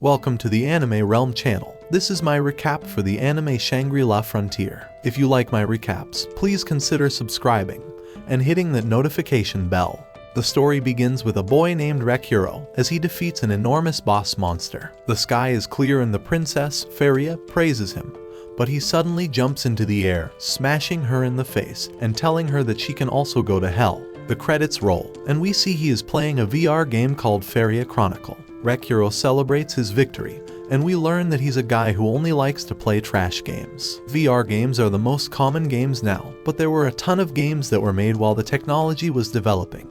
Welcome to the Anime Realm channel. This is my recap for the anime Shangri-La Frontier. If you like my recaps, please consider subscribing and hitting that notification bell. The story begins with a boy named Recuro as he defeats an enormous boss monster. The sky is clear and the princess, Feria, praises him, but he suddenly jumps into the air, smashing her in the face and telling her that she can also go to hell. The credits roll, and we see he is playing a VR game called Feria Chronicle. Recuro celebrates his victory, and we learn that he's a guy who only likes to play trash games. VR games are the most common games now, but there were a ton of games that were made while the technology was developing,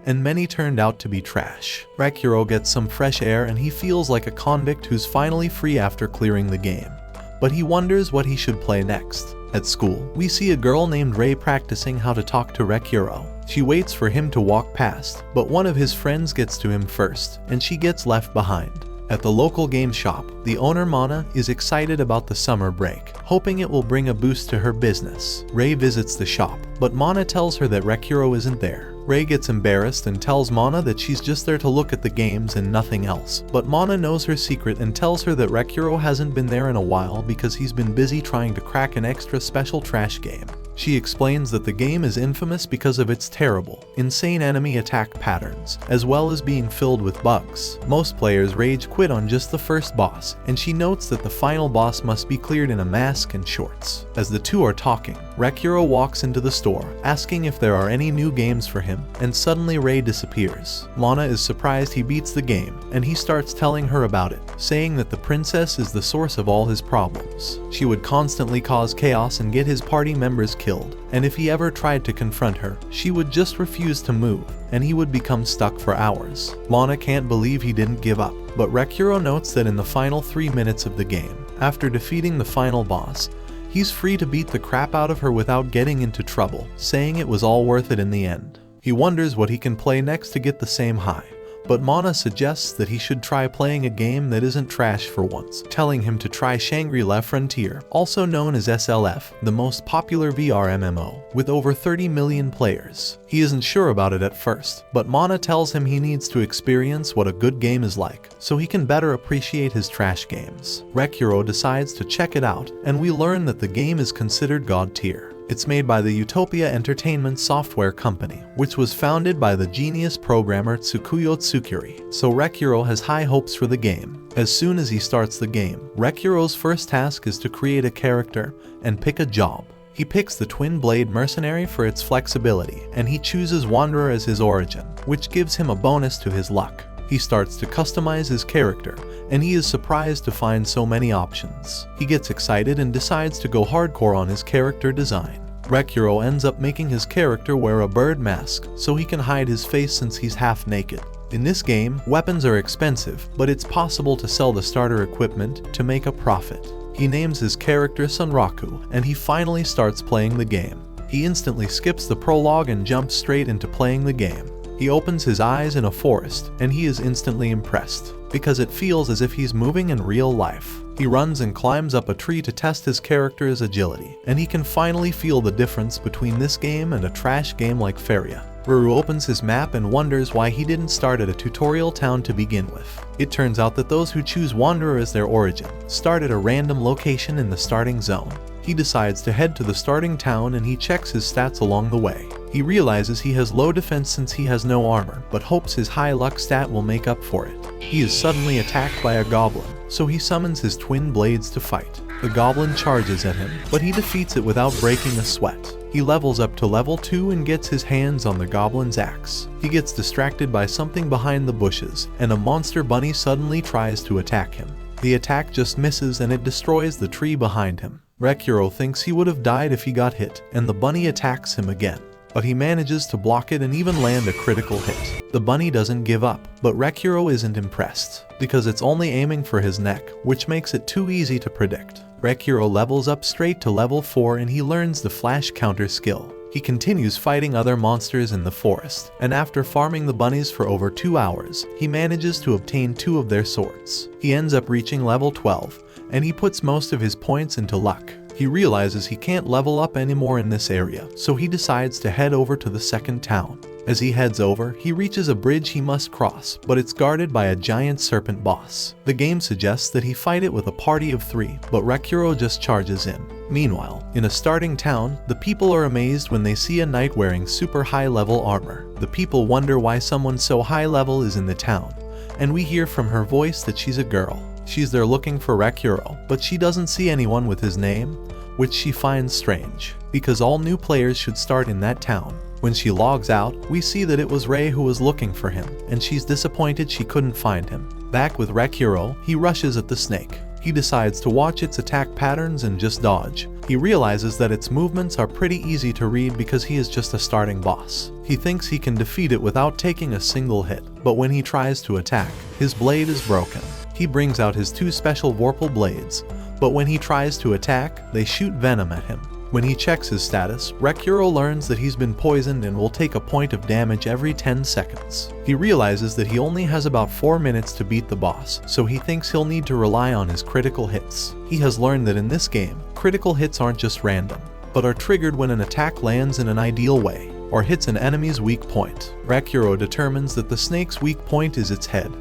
and many turned out to be trash. Recuro gets some fresh air and he feels like a convict who's finally free after clearing the game, but he wonders what he should play next. At school, we see a girl named Rei practicing how to talk to Recuro. She waits for him to walk past, but one of his friends gets to him first, and she gets left behind. At the local game shop, the owner Mana is excited about the summer break, hoping it will bring a boost to her business. Rei visits the shop, but Mana tells her that Recuro isn't there. Rei gets embarrassed and tells Mana that she's just there to look at the games and nothing else, but Mana knows her secret and tells her that Recuro hasn't been there in a while because he's been busy trying to crack an extra special trash game. She explains that the game is infamous because of its terrible, insane enemy attack patterns, as well as being filled with bugs. Most players rage quit on just the first boss, and she notes that the final boss must be cleared in a mask and shorts. As the two are talking, Recuro walks into the store, asking if there are any new games for him, and suddenly Rei disappears. Mana is surprised he beats the game, and he starts telling her about it, saying that the princess is the source of all his problems. She would constantly cause chaos and get his party members killed, and if he ever tried to confront her, she would just refuse to move, and he would become stuck for hours. Mana can't believe he didn't give up, but Recuro notes that in the final 3 minutes of the game, after defeating the final boss, he's free to beat the crap out of her without getting into trouble, saying it was all worth it in the end. He wonders what he can play next to get the same high, but Mana suggests that he should try playing a game that isn't trash for once, telling him to try Shangri-La Frontier, also known as SLF, the most popular VR MMO, with over 30 million players. He isn't sure about it at first, but Mana tells him he needs to experience what a good game is like, so he can better appreciate his trash games. Recuro decides to check it out, and we learn that the game is considered God tier. It's made by the Utopia Entertainment software company, which was founded by the genius programmer Tsukuyo Tsukuri, so Recuro has high hopes for the game. As soon as he starts the game, Recuro's first task is to create a character and pick a job. He picks the Twin Blade Mercenary for its flexibility, and he chooses Wanderer as his origin, which gives him a bonus to his luck. He starts to customize his character, and he is surprised to find so many options. He gets excited and decides to go hardcore on his character design. Recuro ends up making his character wear a bird mask so he can hide his face since he's half naked. In this game, weapons are expensive, but it's possible to sell the starter equipment to make a profit. He names his character Sunraku, and he finally starts playing the game. He instantly skips the prologue and jumps straight into playing the game. He opens his eyes in a forest, and he is instantly impressed, because it feels as if he's moving in real life. He runs and climbs up a tree to test his character's agility, and he can finally feel the difference between this game and a trash game like Feria. Ruru opens his map and wonders why he didn't start at a tutorial town to begin with. It turns out that those who choose Wanderer as their origin start at a random location in the starting zone. He decides to head to the starting town and he checks his stats along the way. He realizes he has low defense since he has no armor, but hopes his high luck stat will make up for it. He is suddenly attacked by a goblin, so he summons his twin blades to fight. The goblin charges at him, but he defeats it without breaking a sweat. He levels up to level 2 and gets his hands on the goblin's axe. He gets distracted by something behind the bushes, and a monster bunny suddenly tries to attack him. The attack just misses and it destroys the tree behind him. Recuro thinks he would have died if he got hit, and the bunny attacks him again, but he manages to block it and even land a critical hit. The bunny doesn't give up, but Recuro isn't impressed, because it's only aiming for his neck, which makes it too easy to predict. Recuro levels up straight to level 4 and he learns the flash counter skill. He continues fighting other monsters in the forest, and after farming the bunnies for over 2 hours, he manages to obtain 2 of their swords. He ends up reaching level 12, and he puts most of his points into luck. He realizes he can't level up anymore in this area, so he decides to head over to the second town. As he heads over, he reaches a bridge he must cross, but it's guarded by a giant serpent boss. The game suggests that he fight it with a party of 3, but Recuro just charges in. Meanwhile, in a starting town, the people are amazed when they see a knight wearing super high-level armor. The people wonder why someone so high-level is in the town, and we hear from her voice that she's a girl. She's there looking for Recuro, but she doesn't see anyone with his name, which she finds strange, because all new players should start in that town. When she logs out, we see that it was Rei who was looking for him, and she's disappointed she couldn't find him. Back with Recuro, he rushes at the snake. He decides to watch its attack patterns and just dodge. He realizes that its movements are pretty easy to read because he is just a starting boss. He thinks he can defeat it without taking a single hit, but when he tries to attack, his blade is broken. He brings out his 2 special Vorpal blades, but when he tries to attack, they shoot venom at him. When he checks his status, Recuro learns that he's been poisoned and will take a point of damage every 10 seconds. He realizes that he only has about 4 minutes to beat the boss, so he thinks he'll need to rely on his critical hits. He has learned that in this game, critical hits aren't just random, but are triggered when an attack lands in an ideal way, or hits an enemy's weak point. Recuro determines that the snake's weak point is its head,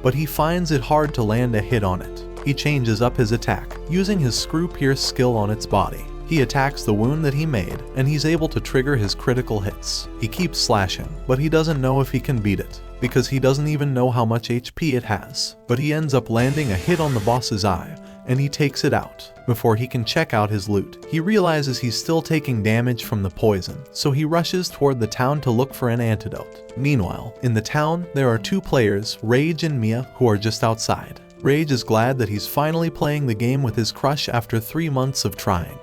but he finds it hard to land a hit on it. He changes up his attack, using his screw pierce skill on its body. He attacks the wound that he made, and he's able to trigger his critical hits. He keeps slashing, but he doesn't know if he can beat it, because he doesn't even know how much HP it has. But he ends up landing a hit on the boss's eye, and he takes it out. Before he can check out his loot, he realizes he's still taking damage from the poison, so he rushes toward the town to look for an antidote. Meanwhile, in the town, there are 2 players, Rage and Mia, who are just outside. Rage is glad that he's finally playing the game with his crush after 3 months of trying.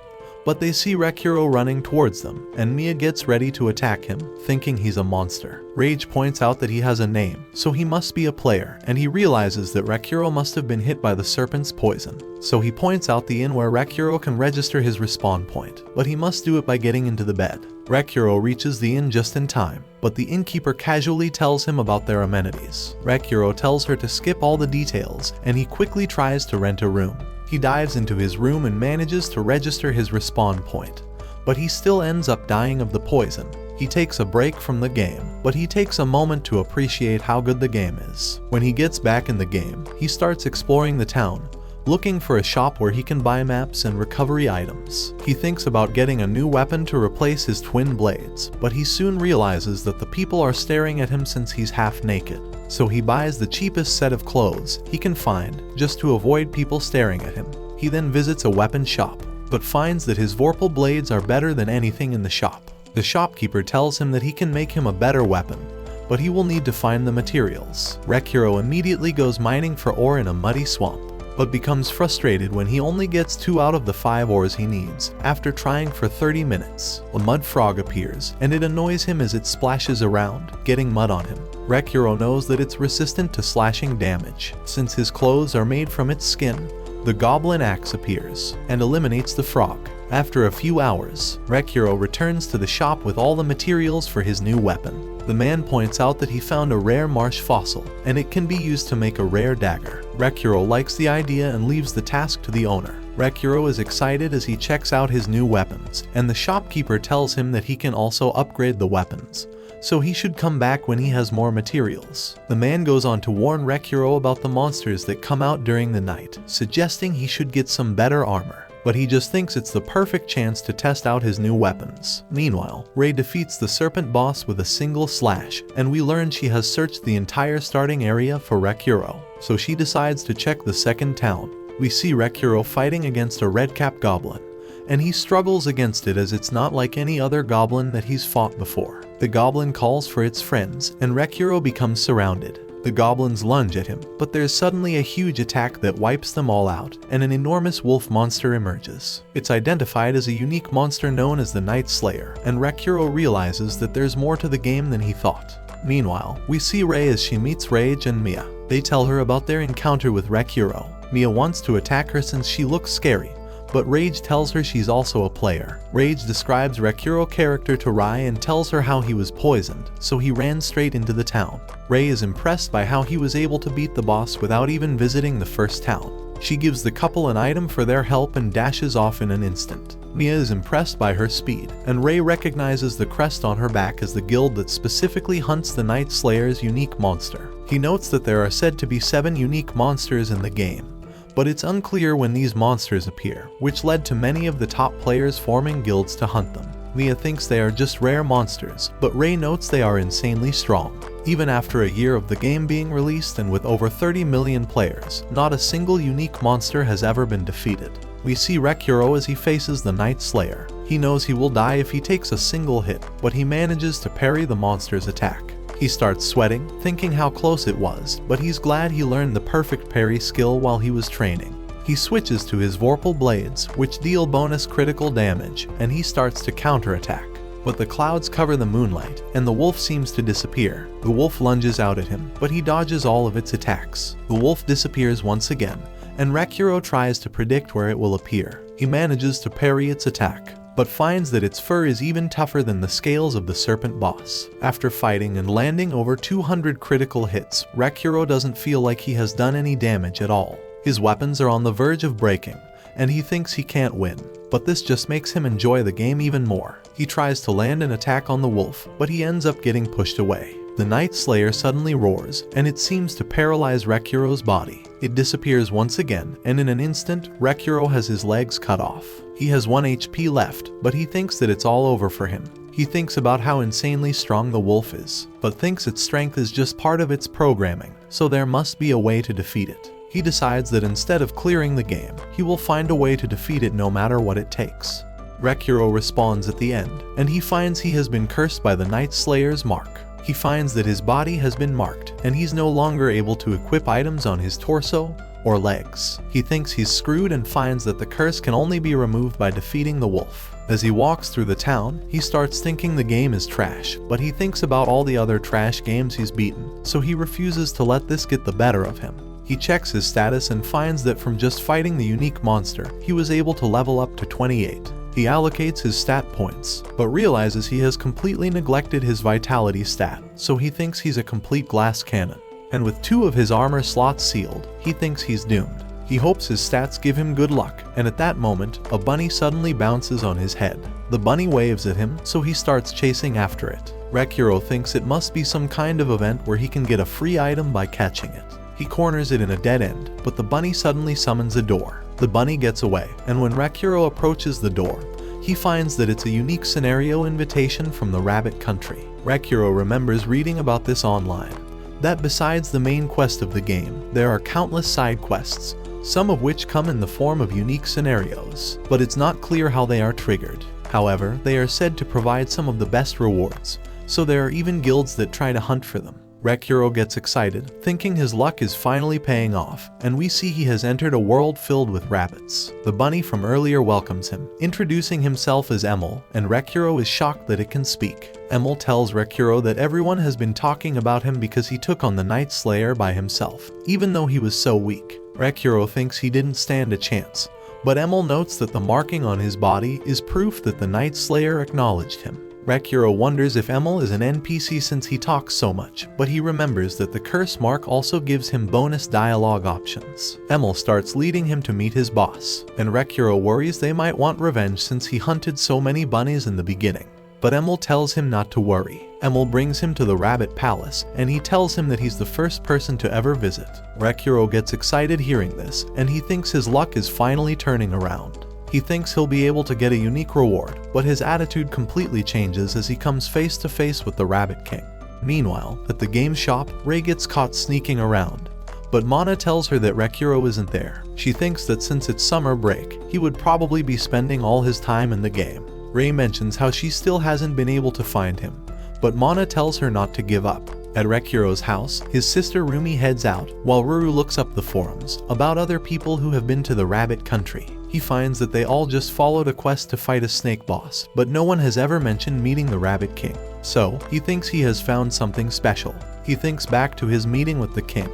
But they see Recuro running towards them, and Mia gets ready to attack him, thinking he's a monster. Rage points out that he has a name, so he must be a player, and he realizes that Recuro must have been hit by the serpent's poison. So he points out the inn where Recuro can register his respawn point, but he must do it by getting into the bed. Recuro reaches the inn just in time, but the innkeeper casually tells him about their amenities. Recuro tells her to skip all the details, and he quickly tries to rent a room. He dives into his room and manages to register his respawn point, but he still ends up dying of the poison. He takes a break from the game, but he takes a moment to appreciate how good the game is. When he gets back in the game, he starts exploring the town, looking for a shop where he can buy maps and recovery items. He thinks about getting a new weapon to replace his twin blades, but he soon realizes that the people are staring at him since he's half naked. So he buys the cheapest set of clothes he can find just to avoid people staring at him. He then visits a weapon shop, but finds that his Vorpal blades are better than anything in the shop. The shopkeeper tells him that he can make him a better weapon, but he will need to find the materials. Recuro immediately goes mining for ore in a muddy swamp, but becomes frustrated when he only gets 2 out of the 5 ores he needs after trying for 30 minutes. A mud frog appears, and it annoys him as it splashes around, getting mud on him. Recuro knows that it's resistant to slashing damage. Since his clothes are made from its skin, the goblin axe appears and eliminates the frog. After a few hours, Recuro returns to the shop with all the materials for his new weapon. The man points out that he found a rare marsh fossil, and it can be used to make a rare dagger. Recuro likes the idea and leaves the task to the owner. Recuro is excited as he checks out his new weapons, and the shopkeeper tells him that he can also upgrade the weapons, so he should come back when he has more materials. The man goes on to warn Recuro about the monsters that come out during the night, suggesting he should get some better armor. But he just thinks it's the perfect chance to test out his new weapons. Meanwhile, Rei defeats the serpent boss with a single slash, and we learn she has searched the entire starting area for Recuro, so she decides to check the second town. We see Recuro fighting against a red-cap goblin, and he struggles against it as it's not like any other goblin that he's fought before. The goblin calls for its friends, and Recuro becomes surrounded. The goblins lunge at him, but there's suddenly a huge attack that wipes them all out, and an enormous wolf monster emerges. It's identified as a unique monster known as the Night Slayer, and Recuro realizes that there's more to the game than he thought. Meanwhile, we see Rei as she meets Rage and Mia. They tell her about their encounter with Recuro. Mia wants to attack her since she looks scary, but Rage tells her she's also a player. Rage describes Recuro character to Rei and tells her how he was poisoned, so he ran straight into the town. Rei is impressed by how he was able to beat the boss without even visiting the first town. She gives the couple an item for their help and dashes off in an instant. Mia is impressed by her speed, and Ray recognizes the crest on her back as the guild that specifically hunts the Night Slayer's unique monster. He notes that there are said to be 7 unique monsters in the game, but it's unclear when these monsters appear, which led to many of the top players forming guilds to hunt them. Mia thinks they are just rare monsters, but Ray notes they are insanely strong. Even after a year of the game being released and with over 30 million players, not a single unique monster has ever been defeated. We see Recuro as he faces the Night Slayer. He knows he will die if he takes a single hit, but he manages to parry the monster's attack. He starts sweating, thinking how close it was, but he's glad he learned the perfect parry skill while he was training. He switches to his Vorpal Blades, which deal bonus critical damage, and he starts to counterattack. But the clouds cover the moonlight, and the wolf seems to disappear. The wolf lunges out at him, but he dodges all of its attacks. The wolf disappears once again, and Recuro tries to predict where it will appear. He manages to parry its attack, but finds that its fur is even tougher than the scales of the serpent boss. After fighting and landing over 200 critical hits, Recuro doesn't feel like he has done any damage at all. His weapons are on the verge of breaking, and he thinks he can't win, but this just makes him enjoy the game even more. He tries to land an attack on the wolf, but he ends up getting pushed away. The Night Slayer suddenly roars, and it seems to paralyze Recuro's body. It disappears once again, and in an instant, Recuro has his legs cut off. He has 1 HP left, but he thinks that it's all over for him. He thinks about how insanely strong the wolf is, but thinks its strength is just part of its programming, so there must be a way to defeat it. He decides that instead of clearing the game, he will find a way to defeat it no matter what it takes. Recuro responds at the end, and he finds he has been cursed by the Night Slayer's mark. He finds that his body has been marked, and he's no longer able to equip items on his torso or legs. He thinks he's screwed and finds that the curse can only be removed by defeating the wolf. As he walks through the town, he starts thinking the game is trash, but he thinks about all the other trash games he's beaten, so he refuses to let this get the better of him. He checks his status and finds that from just fighting the unique monster, he was able to level up to 28. He allocates his stat points, but realizes he has completely neglected his vitality stat, so he thinks he's a complete glass cannon. And with 2 of his armor slots sealed, he thinks he's doomed. He hopes his stats give him good luck, and at that moment, a bunny suddenly bounces on his head. The bunny waves at him, so he starts chasing after it. Recuro thinks it must be some kind of event where he can get a free item by catching it. He corners it in a dead end, but the bunny suddenly summons a door. The bunny gets away, and when Recuro approaches the door, he finds that it's a unique scenario invitation from the Rabbit Country. Recuro remembers reading about this online, that besides the main quest of the game, there are countless side quests, some of which come in the form of unique scenarios, but it's not clear how they are triggered. However, they are said to provide some of the best rewards, so there are even guilds that try to hunt for them. Recuro gets excited, thinking his luck is finally paying off, and we see he has entered a world filled with rabbits. The bunny from earlier welcomes him, introducing himself as Emil, and Recuro is shocked that it can speak. Emil tells Recuro that everyone has been talking about him because he took on the Night Slayer by himself, even though he was so weak. Recuro thinks he didn't stand a chance, but Emil notes that the marking on his body is proof that the Night Slayer acknowledged him. Recuro wonders if Emil is an NPC since he talks so much, but he remembers that the curse mark also gives him bonus dialogue options. Emil starts leading him to meet his boss, and Recuro worries they might want revenge since he hunted so many bunnies in the beginning. But Emil tells him not to worry. Emil brings him to the Rabbit Palace, and he tells him that he's the first person to ever visit. Recuro gets excited hearing this, and he thinks his luck is finally turning around. He thinks he'll be able to get a unique reward, but his attitude completely changes as he comes face to face with the Rabbit King. Meanwhile, at the game shop, Ray gets caught sneaking around, but Mana tells her that Recuro isn't there. She thinks that since it's summer break, he would probably be spending all his time in the game. Ray mentions how she still hasn't been able to find him, but Mana tells her not to give up. At Recuro's house, his sister Rumi heads out, while Ruru looks up the forums about other people who have been to the Rabbit Country. He finds that they all just followed a quest to fight a snake boss, but no one has ever mentioned meeting the Rabbit King. So, he thinks he has found something special. He thinks back to his meeting with the king,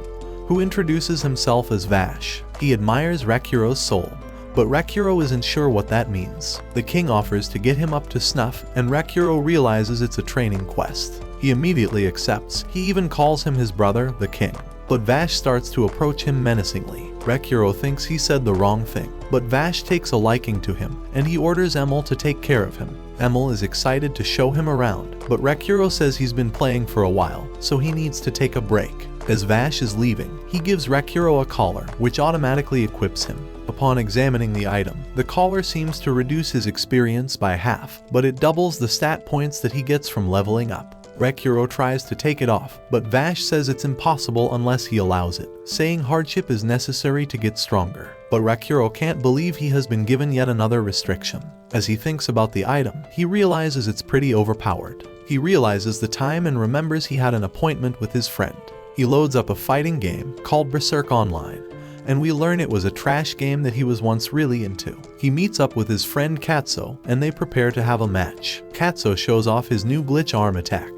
who introduces himself as Vash. He admires Recuro's soul, but Recuro isn't sure what that means. The king offers to get him up to snuff, and Recuro realizes it's a training quest. He immediately accepts. He even calls him his brother, the king. but Vash starts to approach him menacingly. Recuro thinks he said the wrong thing, but Vash takes a liking to him, and he orders Emil to take care of him. Emil is excited to show him around, but Recuro says he's been playing for a while, so he needs to take a break. As Vash is leaving, he gives Recuro a collar, which automatically equips him. Upon examining the item, the collar seems to reduce his experience by half, but it doubles the stat points that he gets from leveling up. Recuro tries to take it off, but Vash says it's impossible unless he allows it, saying hardship is necessary to get stronger. But Recuro can't believe he has been given yet another restriction. As he thinks about the item, he realizes it's pretty overpowered. He realizes the time and remembers he had an appointment with his friend. He loads up a fighting game called Berserk Online, and we learn it was a trash game that he was once really into. He meets up with his friend Katso, and they prepare to have a match. Katso shows off his new glitch arm attack,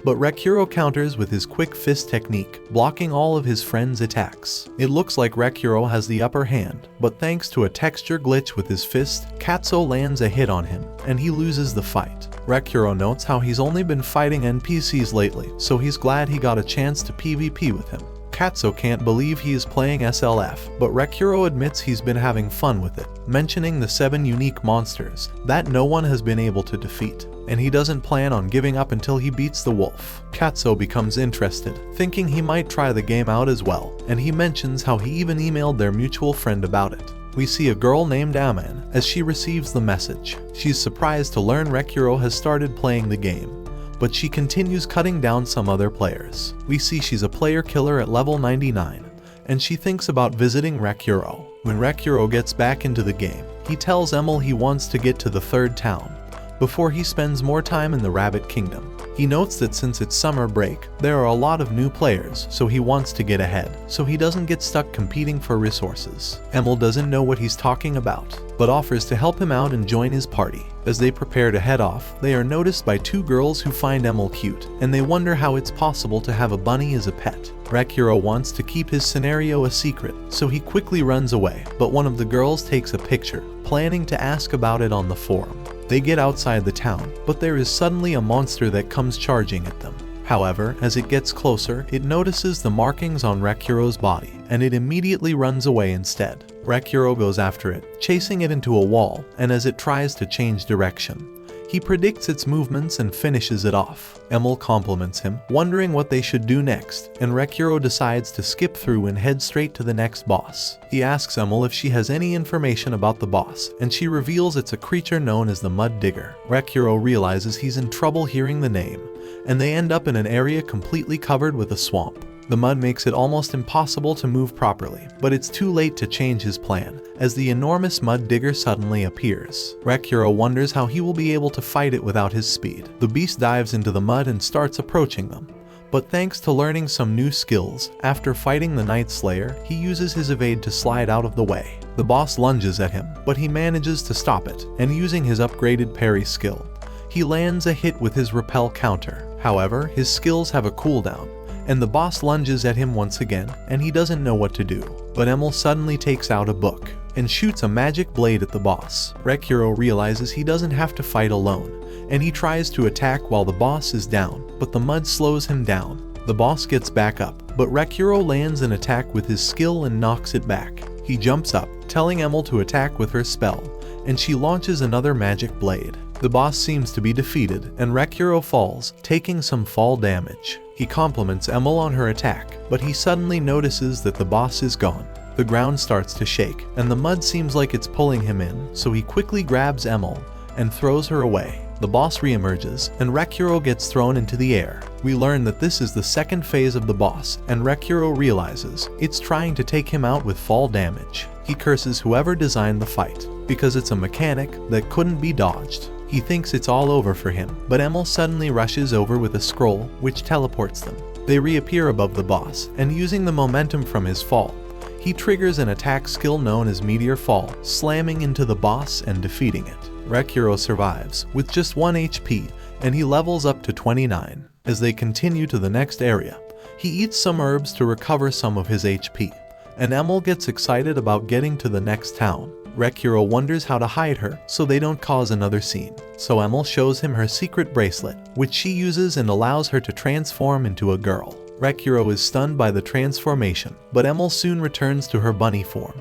but Recuro counters with his quick fist technique, blocking all of his friend's attacks. It looks like Recuro has the upper hand, but thanks to a texture glitch with his fist, Katso lands a hit on him, and he loses the fight. Recuro notes how he's only been fighting NPCs lately, so he's glad he got a chance to PvP with him. Katso can't believe he is playing SLF, but Recuro admits he's been having fun with it, mentioning the 7 unique monsters that no one has been able to defeat, and he doesn't plan on giving up until he beats the wolf. Katso becomes interested, thinking he might try the game out as well, and he mentions how he even emailed their mutual friend about it. We see a girl named Aman as she receives the message. She's surprised to learn Recuro has started playing the game, but she continues cutting down some other players. We see she's a player killer at level 99, and she thinks about visiting Recuro. When Recuro gets back into the game, he tells Emil he wants to get to the 3rd town before he spends more time in the Rabbit Kingdom. He notes that since it's summer break, there are a lot of new players, so he wants to get ahead, so he doesn't get stuck competing for resources. Emil doesn't know what he's talking about, but offers to help him out and join his party. As they prepare to head off, they are noticed by 2 girls who find Emil cute, and they wonder how it's possible to have a bunny as a pet. Recuro wants to keep his scenario a secret, so he quickly runs away, but one of the girls takes a picture, planning to ask about it on the forum. They get outside the town, but there is suddenly a monster that comes charging at them. However, as it gets closer, it notices the markings on Recuro's body, and it immediately runs away instead. Recuro goes after it, chasing it into a wall, and as it tries to change direction, he predicts its movements and finishes it off. Emil compliments him, wondering what they should do next, and Recuro decides to skip through and head straight to the next boss. He asks Emil if she has any information about the boss, and she reveals it's a creature known as the Mud Digger. Recuro realizes he's in trouble hearing the name, and they end up in an area completely covered with a swamp. The mud makes it almost impossible to move properly, but it's too late to change his plan, as the enormous Mud Digger suddenly appears. Recuro wonders how he will be able to fight it without his speed. The beast dives into the mud and starts approaching them, but thanks to learning some new skills, after fighting the Night Slayer, he uses his evade to slide out of the way. The boss lunges at him, but he manages to stop it, and using his upgraded parry skill, he lands a hit with his repel counter. However, his skills have a cooldown, and the boss lunges at him once again, and he doesn't know what to do. But Emil suddenly takes out a book and shoots a magic blade at the boss. Recuro realizes he doesn't have to fight alone, and he tries to attack while the boss is down, but the mud slows him down. The boss gets back up, but Recuro lands an attack with his skill and knocks it back. He jumps up, telling Emil to attack with her spell, and she launches another magic blade. The boss seems to be defeated, and Recuro falls, taking some fall damage. He compliments Emil on her attack, but he suddenly notices that the boss is gone. The ground starts to shake, and the mud seems like it's pulling him in, so he quickly grabs Emil and throws her away. The boss reemerges, and Recuro gets thrown into the air. We learn that this is the 2nd phase of the boss, and Recuro realizes it's trying to take him out with fall damage. He curses whoever designed the fight, because it's a mechanic that couldn't be dodged. He thinks it's all over for him, but Emil suddenly rushes over with a scroll, which teleports them. They reappear above the boss, and using the momentum from his fall, he triggers an attack skill known as Meteor Fall, slamming into the boss and defeating it. Recuro survives, with just 1 HP, and he levels up to 29. As they continue to the next area, he eats some herbs to recover some of his HP, and Emil gets excited about getting to the next town. Recuro wonders how to hide her so they don't cause another scene. So Emil shows him her secret bracelet, which she uses and allows her to transform into a girl. Rekyuro is stunned by the transformation, but Emil soon returns to her bunny form,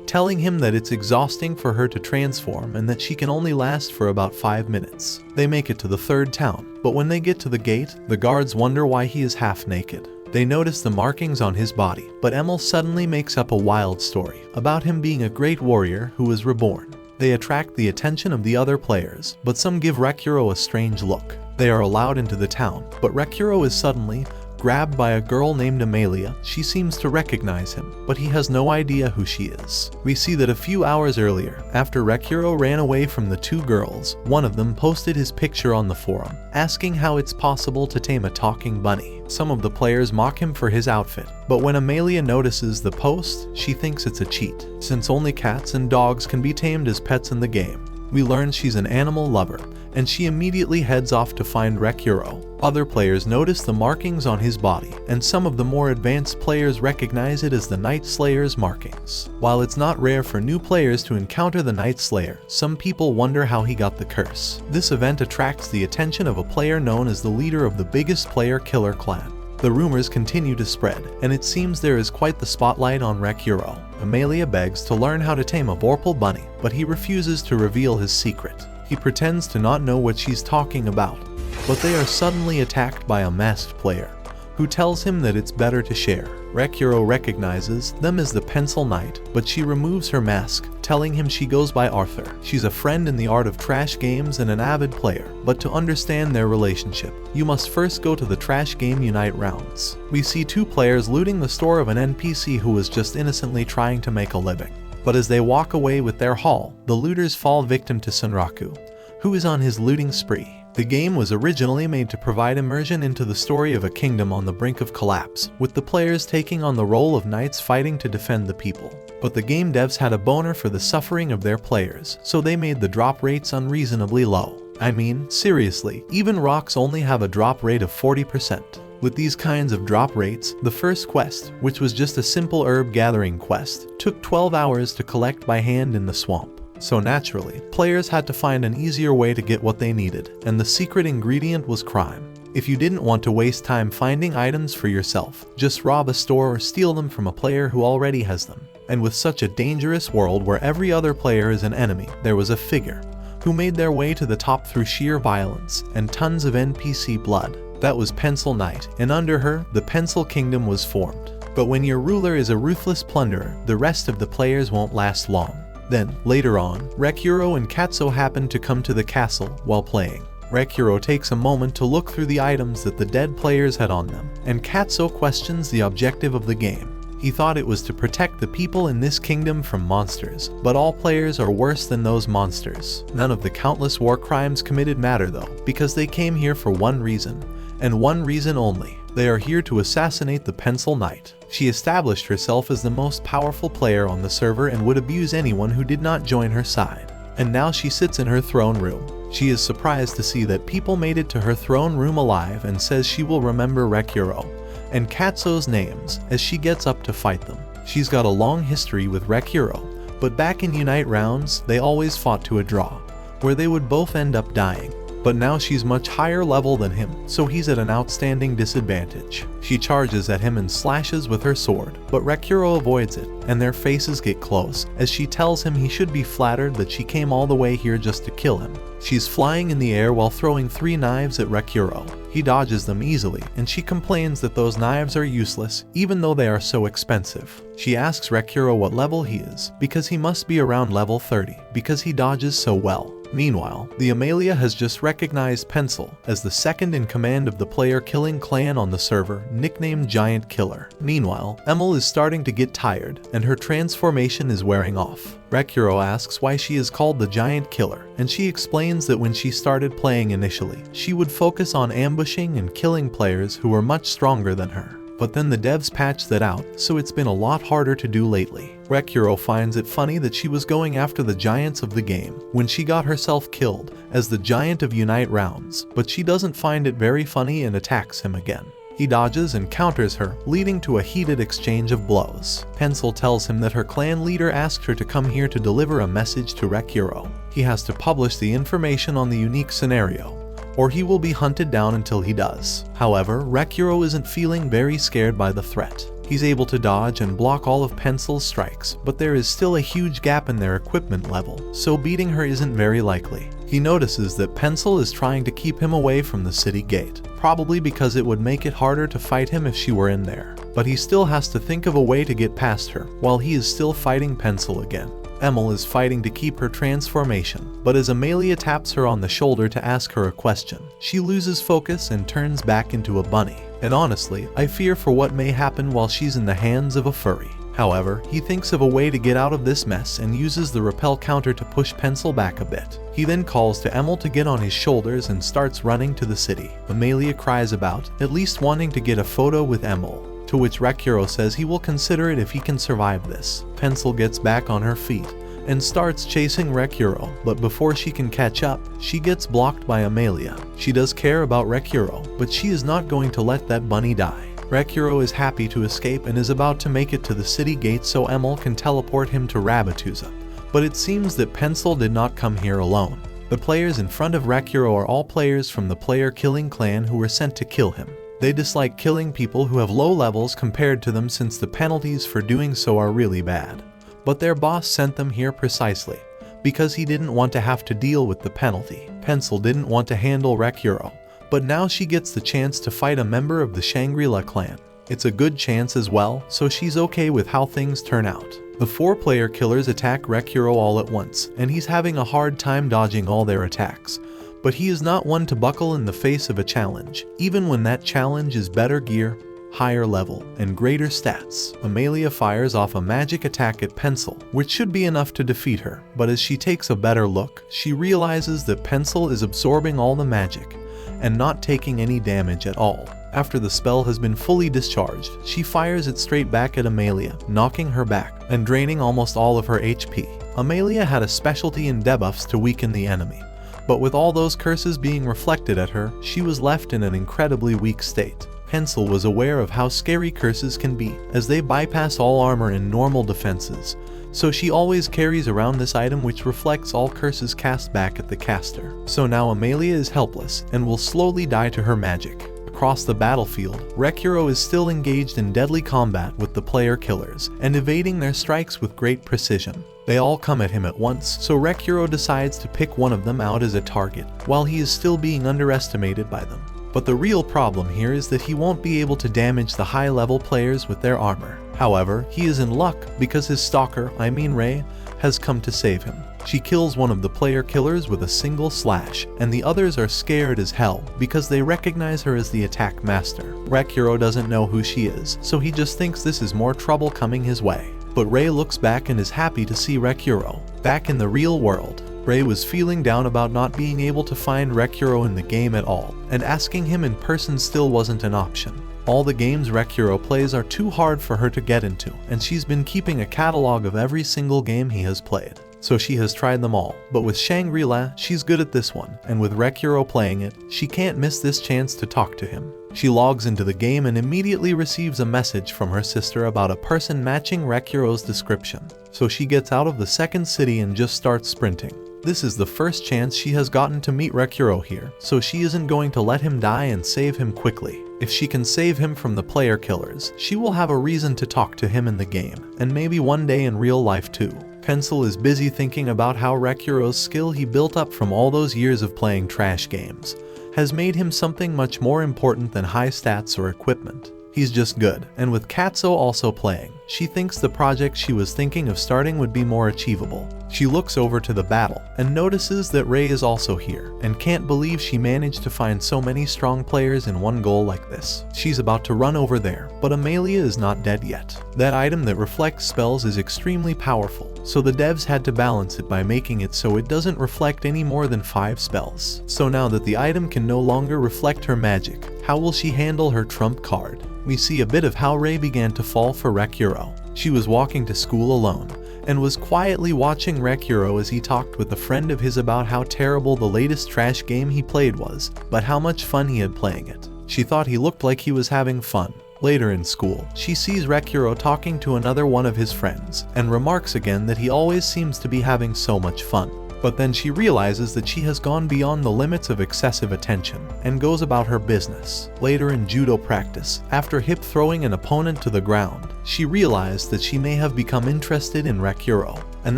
telling him that it's exhausting for her to transform and that she can only last for about 5 minutes. They make it to the third town, but when they get to the gate, the guards wonder why he is half naked. They notice the markings on his body, but Emil suddenly makes up a wild story about him being a great warrior who was reborn. They attract the attention of the other players, but some give Rekyuro a strange look. They are allowed into the town, but Rekyuro is suddenly grabbed by a girl named Amelia. She seems to recognize him, but he has no idea who she is. We see that a few hours earlier, after Rekyuro ran away from the two girls, one of them posted his picture on the forum, asking how it's possible to tame a talking bunny. Some of the players mock him for his outfit, but when Amelia notices the post, she thinks it's a cheat, since only cats and dogs can be tamed as pets in the game. We learn she's an animal lover, and she immediately heads off to find Rekyuro. Other players notice the markings on his body, and some of the more advanced players recognize it as the Night Slayer's markings. While it's not rare for new players to encounter the Night Slayer, some people wonder how he got the curse. This event attracts the attention of a player known as the leader of the biggest player killer clan. The rumors continue to spread, and it seems there is quite the spotlight on Rekyuro. Amelia begs to learn how to tame a Vorpal bunny, but he refuses to reveal his secret. He pretends to not know what she's talking about, but they are suddenly attacked by a masked player, who tells him that it's better to share. Rekyuro recognizes them as the Pencil Knight, but she removes her mask, telling him she goes by Arthur. She's a friend in the art of trash games and an avid player, but to understand their relationship, you must first go to the trash game Unite rounds. We see two players looting the store of an NPC who was just innocently trying to make a living. But as they walk away with their haul, the looters fall victim to Sunraku, who is on his looting spree. The game was originally made to provide immersion into the story of a kingdom on the brink of collapse, with the players taking on the role of knights fighting to defend the people. But the game devs had a boner for the suffering of their players, so they made the drop rates unreasonably low. I mean, seriously, even rocks only have a drop rate of 40%. With these kinds of drop rates, the first quest, which was just a simple herb gathering quest, took 12 hours to collect by hand in the swamp. So naturally, players had to find an easier way to get what they needed, and the secret ingredient was crime. If you didn't want to waste time finding items for yourself, just rob a store or steal them from a player who already has them. And with such a dangerous world where every other player is an enemy, there was a figure who made their way to the top through sheer violence and tons of NPC blood. That was Pencil Knight, and under her, the Pencil Kingdom was formed. But when your ruler is a ruthless plunderer, the rest of the players won't last long. Then, later on, Rekyuro and Katsuo happen to come to the castle while playing. Rekyuro takes a moment to look through the items that the dead players had on them, and Katsuo questions the objective of the game. He thought it was to protect the people in this kingdom from monsters, but all players are worse than those monsters. None of the countless war crimes committed matter though, because they came here for one reason, and one reason only. They are here to assassinate the Pencil Knight. She established herself as the most powerful player on the server and would abuse anyone who did not join her side. And now she sits in her throne room. She is surprised to see that people made it to her throne room alive and says she will remember Rekyuro and Katsuo's names as she gets up to fight them. She's got a long history with Rekyuro, but back in Unite rounds, they always fought to a draw, where they would both end up dying. But now she's much higher level than him, so he's at an outstanding disadvantage. She charges at him and slashes with her sword, but Rekyuro avoids it, and their faces get close, as she tells him he should be flattered that she came all the way here just to kill him. She's flying in the air while throwing 3 knives at Rekyuro. He dodges them easily, and she complains that those knives are useless, even though they are so expensive. She asks Rekyuro what level he is, because he must be around level 30, because he dodges so well. Meanwhile, the Amelia has just recognized Pencil as the second in command of the player-killing clan on the server, nicknamed Giant Killer. Meanwhile, Emil is starting to get tired, and her transformation is wearing off. Rekyuro asks why she is called the Giant Killer, and she explains that when she started playing initially, she would focus on ambushing and killing players who were much stronger than her. But then the devs patched that out, so it's been a lot harder to do lately. Rekyuro finds it funny that she was going after the giants of the game when she got herself killed as the Giant of Unite rounds, but she doesn't find it very funny and attacks him again. He dodges and counters her, leading to a heated exchange of blows. Pencil tells him that her clan leader asked her to come here to deliver a message to Rekyuro. He has to publish the information on the unique scenario, or he will be hunted down until he does. However, Recuro isn't feeling very scared by the threat. He's able to dodge and block all of Pencil's strikes, but there is still a huge gap in their equipment level, so beating her isn't very likely. He notices that Pencil is trying to keep him away from the city gate, probably because it would make it harder to fight him if she were in there. But he still has to think of a way to get past her, while he is still fighting Pencil again. Emil is fighting to keep her transformation, but as Amelia taps her on the shoulder to ask her a question, she loses focus and turns back into a bunny. And honestly, I fear for what may happen while she's in the hands of a furry. However, he thinks of a way to get out of this mess and uses the repel counter to push Pencil back a bit. He then calls to Emil to get on his shoulders and starts running to the city. Amelia cries about at least wanting to get a photo with Emil, to which Recuro says he will consider it if he can survive this. Pencil gets back on her feet and starts chasing Recuro, but before she can catch up, she gets blocked by Amelia. She does care about Recuro, but she is not going to let that bunny die. Recuro is happy to escape and is about to make it to the city gate so Emil can teleport him to Rabatuza. But it seems that Pencil did not come here alone. The players in front of Recuro are all players from the player-killing clan who were sent to kill him. They dislike killing people who have low levels compared to them since the penalties for doing so are really bad. But their boss sent them here precisely because he didn't want to have to deal with the penalty. Pencil didn't want to handle Recuro, but now she gets the chance to fight a member of the Shangri-La clan. It's a good chance as well, so she's okay with how things turn out. The 4-player killers attack Recuro all at once, and he's having a hard time dodging all their attacks. But he is not one to buckle in the face of a challenge, even when that challenge is better gear, higher level, and greater stats. Amelia fires off a magic attack at Pencil, which should be enough to defeat her, but as she takes a better look, she realizes that Pencil is absorbing all the magic and not taking any damage at all. After the spell has been fully discharged, she fires it straight back at Amelia, knocking her back and draining almost all of her HP. Amelia had a specialty in debuffs to weaken the enemy, but with all those curses being reflected at her, she was left in an incredibly weak state. Pencil was aware of how scary curses can be, as they bypass all armor and normal defenses, so she always carries around this item which reflects all curses cast back at the caster. So now Amelia is helpless and will slowly die to her magic. Across the battlefield, Recuro is still engaged in deadly combat with the player killers and evading their strikes with great precision. They all come at him at once, so Recuro decides to pick one of them out as a target, while he is still being underestimated by them. But the real problem here is that he won't be able to damage the high-level players with their armor. However, he is in luck because his stalker, Ray, has come to save him. She kills one of the player killers with a single slash, and the others are scared as hell because they recognize her as the attack master. Recuro doesn't know who she is, so he just thinks this is more trouble coming his way. But Ray looks back and is happy to see Recuro back in the real world. Ray was feeling down about not being able to find Recuro in the game at all, and asking him in person still wasn't an option. All the games Recuro plays are too hard for her to get into, and she's been keeping a catalog of every single game he has played. So she has tried them all, but with Shangri-La, she's good at this one, and with Recuro playing it, she can't miss this chance to talk to him. She logs into the game and immediately receives a message from her sister about a person matching Recuro's description. So she gets out of the second city and just starts sprinting. This is the first chance she has gotten to meet Recuro here, so she isn't going to let him die and save him quickly. If she can save him from the player killers, she will have a reason to talk to him in the game, and maybe one day in real life too. Pencil is busy thinking about how Recuro's skill he built up from all those years of playing trash games has made him something much more important than high stats or equipment. He's just good, and with Katsuo also playing, she thinks the project she was thinking of starting would be more achievable. She looks over to the battle and notices that Ray is also here, and can't believe she managed to find so many strong players in one goal like this. She's about to run over there, but Amelia is not dead yet. That item that reflects spells is extremely powerful, so the devs had to balance it by making it so it doesn't reflect any more than 5 spells. So now that the item can no longer reflect her magic, how will she handle her trump card? We see a bit of how Ray began to fall for Recuro. She was walking to school alone, and was quietly watching Recuro as he talked with a friend of his about how terrible the latest trash game he played was, but how much fun he had playing it. She thought he looked like he was having fun. Later in school, she sees Recuro talking to another one of his friends, and remarks again that he always seems to be having so much fun. But then she realizes that she has gone beyond the limits of excessive attention and goes about her business. Later in judo practice, after hip throwing an opponent to the ground, she realized that she may have become interested in Recuro, and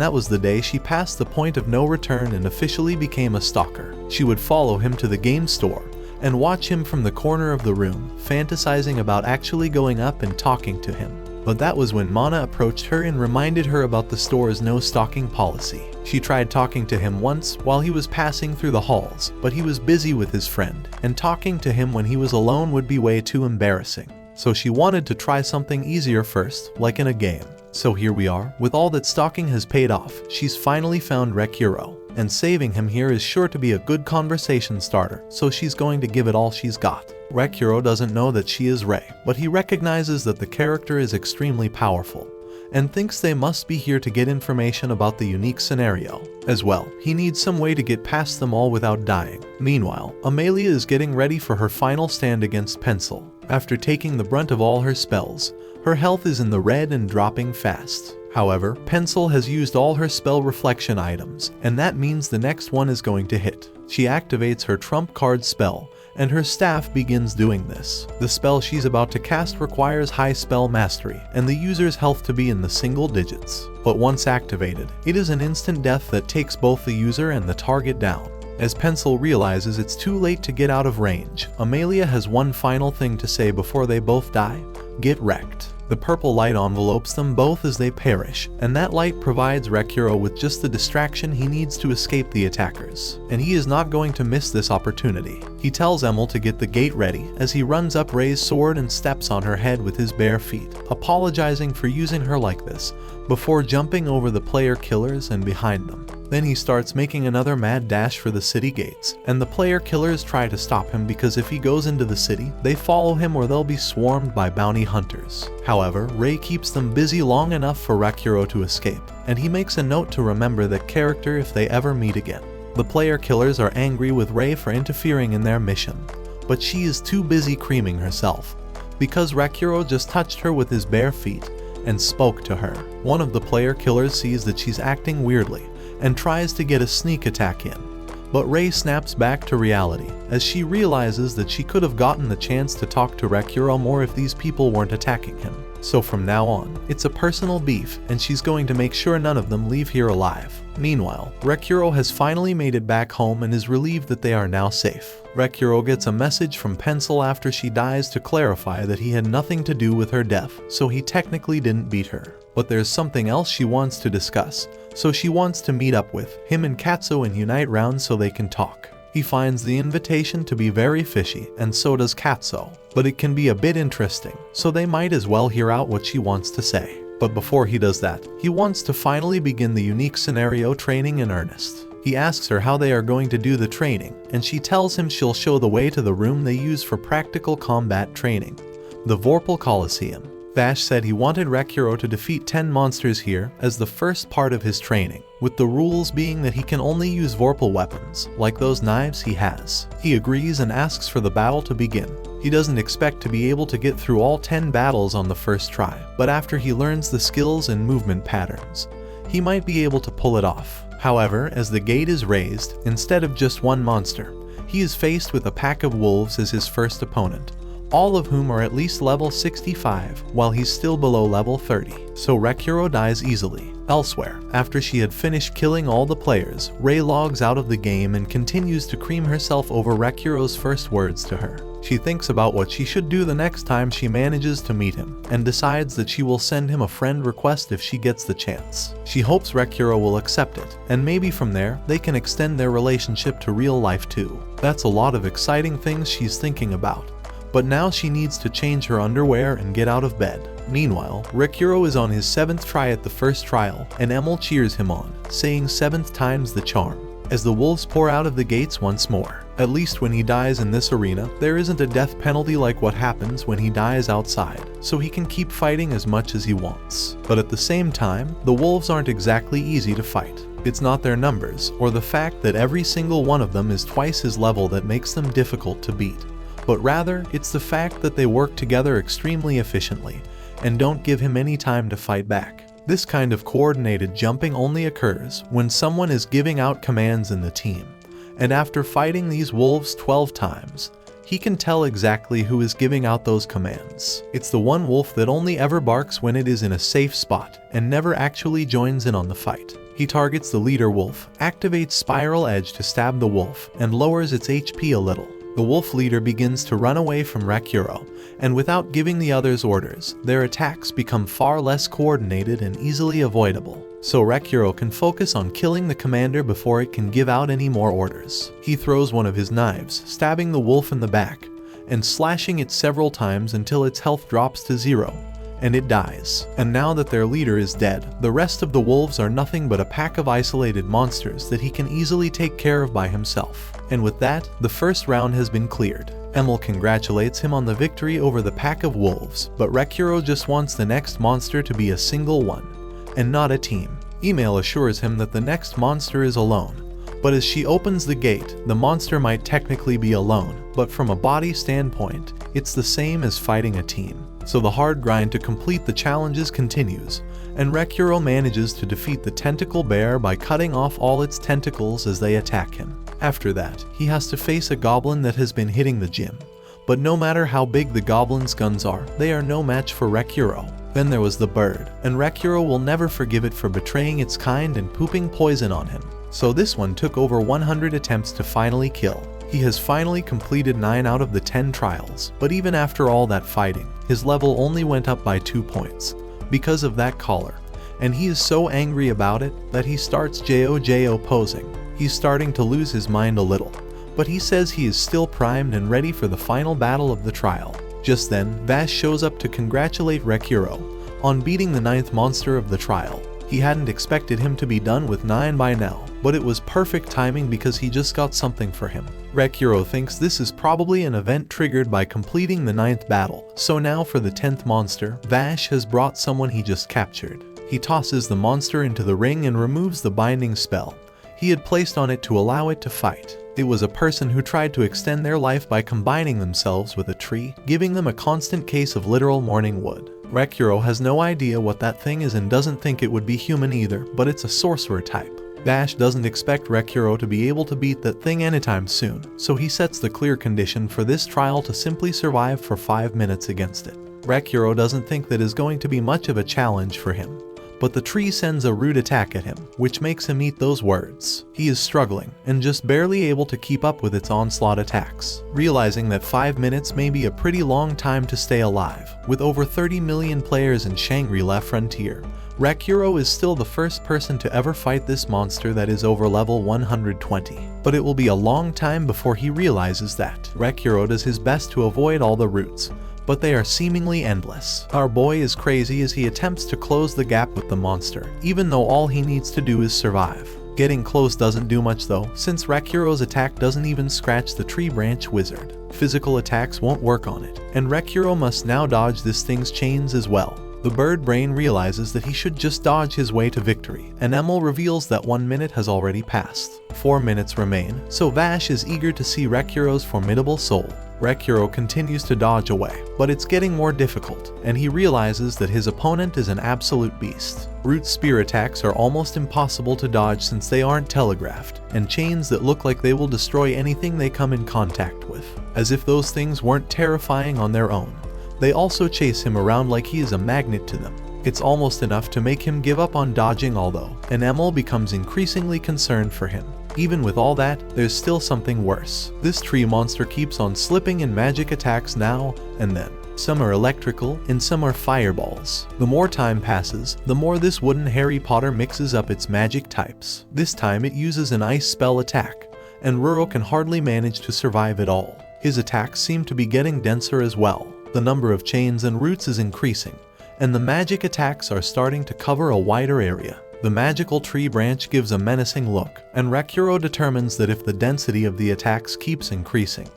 that was the day she passed the point of no return and officially became a stalker. She would follow him to the game store and watch him from the corner of the room, fantasizing about actually going up and talking to him. But that was when Mana approached her and reminded her about the store's no stalking policy. She tried talking to him once while he was passing through the halls, but he was busy with his friend, and talking to him when he was alone would be way too embarrassing. So she wanted to try something easier first, like in a game. So here we are, with all that stalking has paid off, she's finally found Recuro, and saving him here is sure to be a good conversation starter, so she's going to give it all she's got. Recuro doesn't know that she is Rei, but he recognizes that the character is extremely powerful, and thinks they must be here to get information about the unique scenario. As well, he needs some way to get past them all without dying. Meanwhile, Amelia is getting ready for her final stand against Pencil. After taking the brunt of all her spells, her health is in the red and dropping fast. However, Pencil has used all her spell reflection items, and that means the next one is going to hit. She activates her trump card spell, and her staff begins doing this. The spell she's about to cast requires high spell mastery, and the user's health to be in the single digits. But once activated, it is an instant death that takes both the user and the target down. As Pencil realizes it's too late to get out of range, Amelia has one final thing to say before they both die: get wrecked. The purple light envelopes them both as they perish, and that light provides Recuro with just the distraction he needs to escape the attackers. And he is not going to miss this opportunity. He tells Emil to get the gate ready as he runs up Rei's sword and steps on her head with his bare feet, apologizing for using her like this, before jumping over the player killers and behind them. Then he starts making another mad dash for the city gates, and the player killers try to stop him because if he goes into the city, they follow him or they'll be swarmed by bounty hunters. However, Rei keeps them busy long enough for Recuro to escape, and he makes a note to remember that character if they ever meet again. The player killers are angry with Rei for interfering in their mission, but she is too busy creaming herself, because Recuro just touched her with his bare feet and spoke to her. One of the player killers sees that she's acting weirdly, and tries to get a sneak attack in. But Rei snaps back to reality as she realizes that she could have gotten the chance to talk to Recuro more if these people weren't attacking him. So from now on, it's a personal beef, and she's going to make sure none of them leave here alive. Meanwhile, Recuro has finally made it back home and is relieved that they are now safe. Recuro gets a message from Pencil after she dies to clarify that he had nothing to do with her death, so he technically didn't beat her. But there's something else she wants to discuss, so she wants to meet up with him and Katsuo and unite round so they can talk. He finds the invitation to be very fishy, and so does Katsuo, but it can be a bit interesting, so they might as well hear out what she wants to say. But before he does that, he wants to finally begin the unique scenario training in earnest. He asks her how they are going to do the training, and she tells him she'll show the way to the room they use for practical combat training, the Vorpal Coliseum. Vash said he wanted Recuro to defeat 10 monsters here as the first part of his training, with the rules being that he can only use Vorpal weapons, like those knives he has. He agrees and asks for the battle to begin. He doesn't expect to be able to get through all 10 battles on the first try, but after he learns the skills and movement patterns, he might be able to pull it off. However, as the gate is raised, instead of just one monster, he is faced with a pack of wolves as his first opponent, all of whom are at least level 65, while he's still below level 30, so Recuro dies easily. Elsewhere, after she had finished killing all the players, Rei logs out of the game and continues to cream herself over Recuro's first words to her. She thinks about what she should do the next time she manages to meet him, and decides that she will send him a friend request if she gets the chance. She hopes Recuro will accept it, and maybe from there, they can extend their relationship to real life too. That's a lot of exciting things she's thinking about. But now she needs to change her underwear and get out of bed. Meanwhile, Recuro is on his 7th try at the first trial, and Emil cheers him on, saying 7th time's the charm, as the wolves pour out of the gates once more. At least when he dies in this arena, there isn't a death penalty like what happens when he dies outside, so he can keep fighting as much as he wants. But at the same time, the wolves aren't exactly easy to fight. It's not their numbers, or the fact that every single one of them is twice his level that makes them difficult to beat, but rather, it's the fact that they work together extremely efficiently, and don't give him any time to fight back. This kind of coordinated jumping only occurs when someone is giving out commands in the team, and after fighting these wolves 12 times, he can tell exactly who is giving out those commands. It's the one wolf that only ever barks when it is in a safe spot and never actually joins in on the fight. He targets the leader wolf, activates Spiral Edge to stab the wolf, and lowers its HP a little. The wolf leader begins to run away from Recuro, and without giving the others orders, their attacks become far less coordinated and easily avoidable. So Recuro can focus on killing the commander before it can give out any more orders. He throws one of his knives, stabbing the wolf in the back, and slashing it several times until its health drops to 0, and it dies. And now that their leader is dead, the rest of the wolves are nothing but a pack of isolated monsters that he can easily take care of by himself. And with that, the first round has been cleared. Emil congratulates him on the victory over the pack of wolves, but Recuro just wants the next monster to be a single one, and not a team. Emil assures him that the next monster is alone, but as she opens the gate, the monster might technically be alone, but from a body standpoint, it's the same as fighting a team. So the hard grind to complete the challenges continues, and Recuro manages to defeat the tentacle bear by cutting off all its tentacles as they attack him. After that, he has to face a goblin that has been hitting the gym, but no matter how big the goblin's guns are, they are no match for Recuro. Then there was the bird, and Recuro will never forgive it for betraying its kind and pooping poison on him. So this one took over 100 attempts to finally kill. He has finally completed 9 out of the 10 trials, but even after all that fighting, his level only went up by 2 points, because of that collar, and he is so angry about it that he starts JoJo posing. He's starting to lose his mind a little, but he says he is still primed and ready for the final battle of the trial. Just then, Vash shows up to congratulate Recuro on beating the 9th monster of the trial. He hadn't expected him to be done with 9 by now, but it was perfect timing because he just got something for him. Recuro thinks this is probably an event triggered by completing the 9th battle, so now for the 10th monster, Vash has brought someone he just captured. He tosses the monster into the ring and removes the binding spell he had placed on it to allow it to fight. It was a person who tried to extend their life by combining themselves with a tree, giving them a constant case of literal morning wood. Recuro has no idea what that thing is and doesn't think it would be human either, but it's a sorcerer type. Vash doesn't expect Recuro to be able to beat that thing anytime soon, so he sets the clear condition for this trial to simply survive for 5 minutes against it. Recuro doesn't think that is going to be much of a challenge for him, but the tree sends a rude attack at him, which makes him eat those words. He is struggling, and just barely able to keep up with its onslaught attacks. Realizing that 5 minutes may be a pretty long time to stay alive, with over 30 million players in Shangri-La Frontier, Recuro is still the first person to ever fight this monster that is over level 120. But it will be a long time before he realizes that. Recuro does his best to avoid all the routes, but they are seemingly endless. Our boy is crazy as he attempts to close the gap with the monster, even though all he needs to do is survive. Getting close doesn't do much though, since Recuro's attack doesn't even scratch the tree branch wizard. Physical attacks won't work on it, and Recuro must now dodge this thing's chains as well. The bird brain realizes that he should just dodge his way to victory, and Emil reveals that 1 minute has already passed. 4 minutes remain, so Vash is eager to see Recuro's formidable soul. Recuro continues to dodge away, but it's getting more difficult, and he realizes that his opponent is an absolute beast. Root spear attacks are almost impossible to dodge since they aren't telegraphed, and chains that look like they will destroy anything they come in contact with. As if those things weren't terrifying on their own, they also chase him around like he is a magnet to them. It's almost enough to make him give up on dodging although, and Emil becomes increasingly concerned for him. Even with all that, there's still something worse. This tree monster keeps on slipping in magic attacks now and then. Some are electrical and some are fireballs. The more time passes, the more this wooden Harry Potter mixes up its magic types. This time it uses an ice spell attack, and Ruro can hardly manage to survive it all. His attacks seem to be getting denser as well. The number of chains and roots is increasing, and the magic attacks are starting to cover a wider area. The magical tree branch gives a menacing look, and Recuro determines that if the density of the attacks keeps increasing,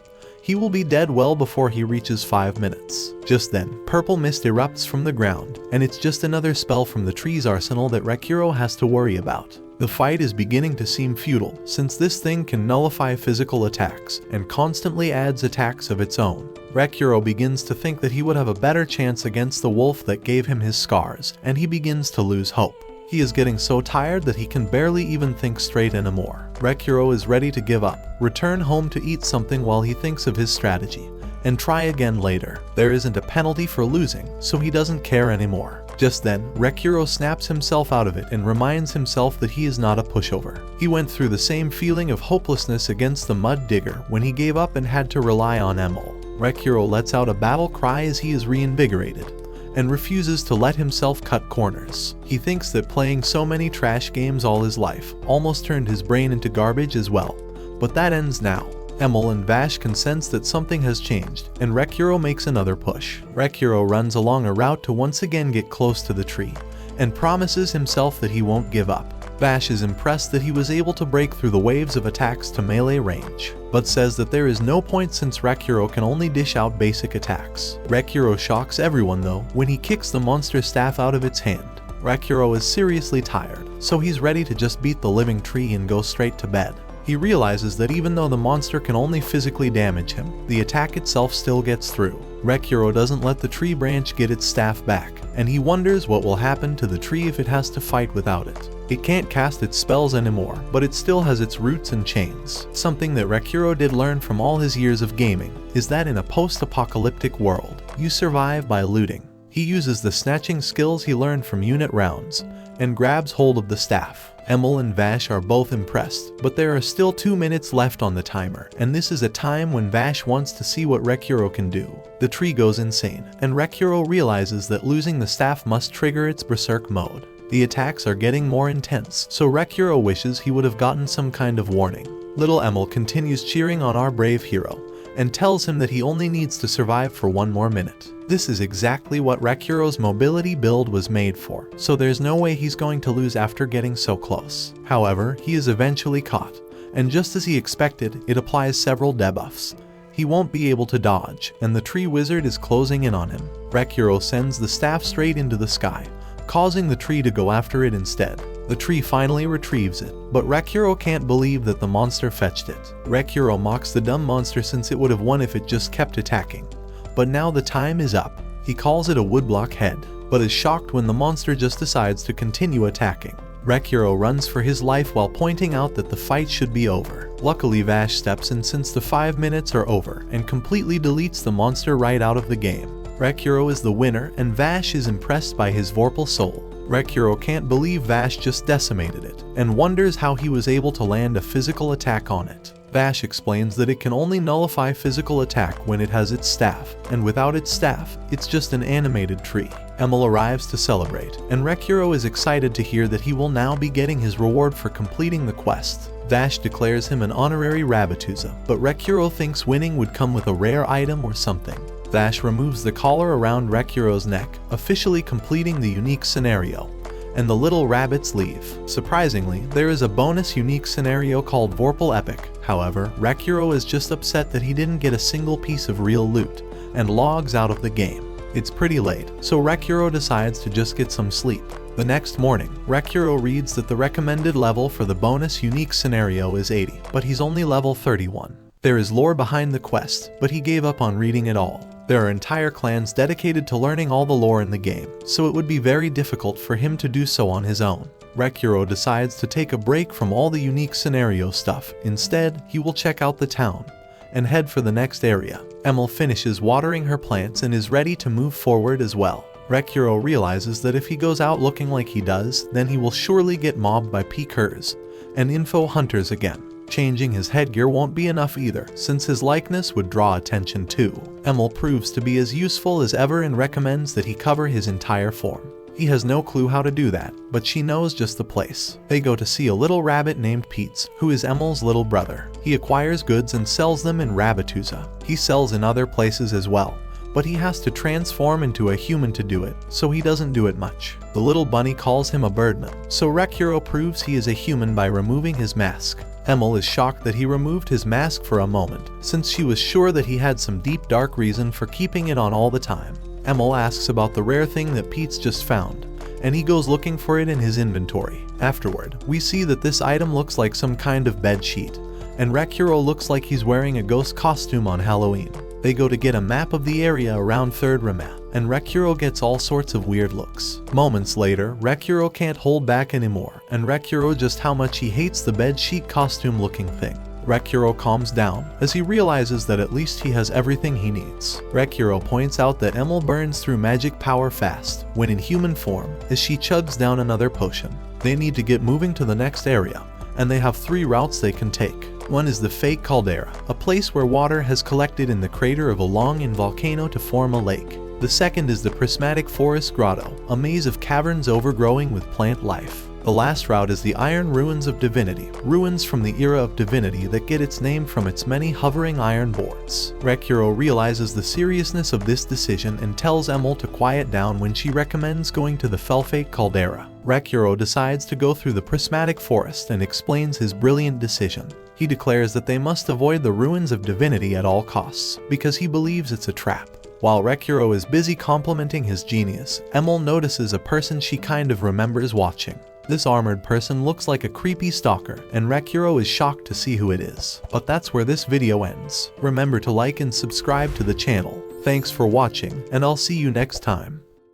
he will be dead well before he reaches 5 minutes. Just then, purple mist erupts from the ground, and it's just another spell from the tree's arsenal that Recuro has to worry about. The fight is beginning to seem futile, since this thing can nullify physical attacks, and constantly adds attacks of its own. Recuro begins to think that he would have a better chance against the wolf that gave him his scars, and he begins to lose hope. He is getting so tired that he can barely even think straight anymore. Recuro is ready to give up, return home to eat something while he thinks of his strategy, and try again later. There isn't a penalty for losing, so he doesn't care anymore. Just then, Recuro snaps himself out of it and reminds himself that he is not a pushover. He went through the same feeling of hopelessness against the mud digger when he gave up and had to rely on Emil. Recuro lets out a battle cry as he is reinvigorated, and refuses to let himself cut corners. He thinks that playing so many trash games all his life almost turned his brain into garbage as well, but that ends now. Emil and Vash can sense that something has changed, and Recuro makes another push. Recuro runs along a route to once again get close to the tree, and promises himself that he won't give up. Vash is impressed that he was able to break through the waves of attacks to melee range, but says that there is no point since Recuro can only dish out basic attacks. Recuro shocks everyone though when he kicks the monster staff out of its hand. Recuro is seriously tired, so he's ready to just beat the living tree and go straight to bed. He realizes that even though the monster can only physically damage him, the attack itself still gets through. Recuro doesn't let the tree branch get its staff back, and he wonders what will happen to the tree if it has to fight without it. It can't cast its spells anymore, but it still has its roots and chains. Something that Recuro did learn from all his years of gaming is that in a post-apocalyptic world, you survive by looting. He uses the snatching skills he learned from unit rounds, and grabs hold of the staff. Emil and Vash are both impressed, but there are still 2 minutes left on the timer, and this is a time when Vash wants to see what Recuro can do. The tree goes insane, and Recuro realizes that losing the staff must trigger its berserk mode. The attacks are getting more intense, so Recuro wishes he would have gotten some kind of warning. Little Emil continues cheering on our brave hero, and tells him that he only needs to survive for 1 more minute. This is exactly what Recuro's mobility build was made for, so there's no way he's going to lose after getting so close. However, he is eventually caught, and just as he expected, it applies several debuffs. He won't be able to dodge, and the tree wizard is closing in on him. Recuro sends the staff straight into the sky, causing the tree to go after it instead. The tree finally retrieves it, but Recuro can't believe that the monster fetched it. Recuro mocks the dumb monster since it would have won if it just kept attacking. But now the time is up. He calls it a woodblock head, but is shocked when the monster just decides to continue attacking. Recuro runs for his life while pointing out that the fight should be over. Luckily Vash steps in since the 5 minutes are over and completely deletes the monster right out of the game. Recuro is the winner and Vash is impressed by his Vorpal soul. Recuro can't believe Vash just decimated it, and wonders how he was able to land a physical attack on it. Vash explains that it can only nullify physical attack when it has its staff, and without its staff, it's just an animated tree. Emil arrives to celebrate, and Recuro is excited to hear that he will now be getting his reward for completing the quest. Vash declares him an honorary Rabatuza, but Recuro thinks winning would come with a rare item or something. Vash removes the collar around Recuro's neck, officially completing the unique scenario, and the little rabbits leave. Surprisingly, there is a bonus unique scenario called Vorpal Epic. However, Recuro is just upset that he didn't get a single piece of real loot, and logs out of the game. It's pretty late, so Recuro decides to just get some sleep. The next morning, Recuro reads that the recommended level for the bonus unique scenario is 80, but he's only level 31. There is lore behind the quest, but he gave up on reading it all. There are entire clans dedicated to learning all the lore in the game, so it would be very difficult for him to do so on his own. Recuro decides to take a break from all the unique scenario stuff. Instead, he will check out the town and head for the next area. Emil finishes watering her plants and is ready to move forward as well. Recuro realizes that if he goes out looking like he does, then he will surely get mobbed by peekers and info hunters again. Changing his headgear won't be enough either, since his likeness would draw attention too. Emil proves to be as useful as ever and recommends that he cover his entire form. He has no clue how to do that, but she knows just the place. They go to see a little rabbit named Peets, who is Emil's little brother. He acquires goods and sells them in Rabatuza. He sells in other places as well, but he has to transform into a human to do it, so he doesn't do it much. The little bunny calls him a birdman, so Recuro proves he is a human by removing his mask. Emil is shocked that he removed his mask for a moment, since she was sure that he had some deep dark reason for keeping it on all the time. Emil asks about the rare thing that Peets just found, and he goes looking for it in his inventory. Afterward, we see that this item looks like some kind of bed sheet, and Recuro looks like he's wearing a ghost costume on Halloween. They go to get a map of the area around 3rd Remap, and Recuro gets all sorts of weird looks. Moments later, Recuro can't hold back anymore, and Recuro just how much he hates the bed sheet costume looking thing. Recuro calms down as he realizes that at least he has everything he needs. Recuro points out that Emil burns through magic power fast when in human form as she chugs down another potion. They need to get moving to the next area, and they have 3 routes they can take. One is the fake caldera, a place where water has collected in the crater of a long-in volcano to form a lake. The second is the prismatic forest grotto, a maze of caverns overgrowing with plant life. The last route is the Iron Ruins of Divinity, ruins from the era of divinity that get its name from its many hovering iron boards. Recuro realizes the seriousness of this decision and tells Emil to quiet down when she recommends going to the Felfate caldera. Recuro decides to go through the prismatic forest and explains his brilliant decision. He declares that they must avoid the ruins of divinity at all costs, because he believes it's a trap. While Recuro is busy complimenting his genius, Emil notices a person she kind of remembers watching. This armored person looks like a creepy stalker, and Recuro is shocked to see who it is. But that's where this video ends. Remember to like and subscribe to the channel. Thanks for watching, and I'll see you next time.